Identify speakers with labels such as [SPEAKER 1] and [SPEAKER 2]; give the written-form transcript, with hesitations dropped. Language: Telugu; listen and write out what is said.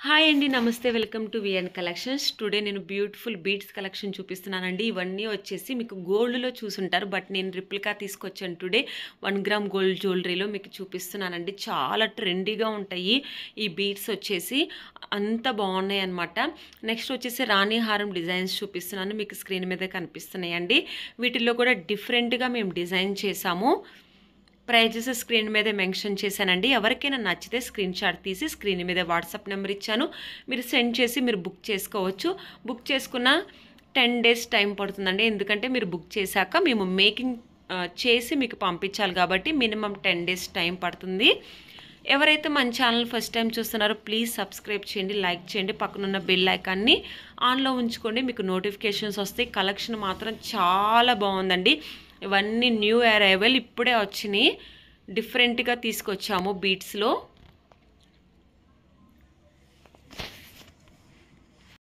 [SPEAKER 1] హాయ్ అండి, నమస్తే. Welcome to VN collections. Today నేను బ్యూటిఫుల్ బీడ్స్ కలెక్షన్ చూపిస్తున్నానండి. ఇవన్నీ వచ్చేసి మీకు గోల్డ్లో చూసుంటారు, బట్ నేను రిప్లికా తీసుకొచ్చాను టుడే. 1 గ్రామ్ గోల్డ్ జ్యువెలరీలో మీకు చూపిస్తున్నానండి. చాలా ట్రెండీగా ఉంటాయి ఈ బీడ్స్ వచ్చేసి, అంత బాగున్నాయి అనమాట. నెక్స్ట్ వచ్చేసి రాణి హారం డిజైన్స్ చూపిస్తున్నాను, మీకు స్క్రీన్ మీద కనిపిస్తున్నాయండి. వీటిల్లో కూడా డిఫరెంట్గా మేము డిజైన్ చేసాము. ప్రైజెస్ స్క్రీన్ మీద మెన్షన్ చేశానండి. ఎవరికైనా నచ్చితే స్క్రీన్ షాట్ తీసి స్క్రీన్ మీద వాట్సాప్ నెంబర్ ఇచ్చాను, మీరు సెండ్ చేసి మీరు బుక్ చేసుకోవచ్చు. బుక్ చేసుకున్న 10 days టైం పడుతుందండి, ఎందుకంటే మీరు బుక్ చేశాక మేము మేకింగ్ చేసి మీకు పంపించాలి కాబట్టి మినిమం 10 days టైం పడుతుంది. ఎవరైతే మన ఛానల్ ఫస్ట్ టైం చూస్తున్నారో ప్లీజ్ సబ్స్క్రైబ్ చేయండి, లైక్ చేయండి, పక్కనున్న బెల్ ఐకాన్ని ఆన్లో ఉంచుకోండి, మీకు నోటిఫికేషన్స్ వస్తాయి. కలెక్షన్ మాత్రం చాలా బాగుందండి. ఇవన్నీ న్యూ అరైవల్, ఇప్పుడే వచ్చినాయి, డిఫరెంట్గా తీసుకొచ్చాము బీట్స్లో.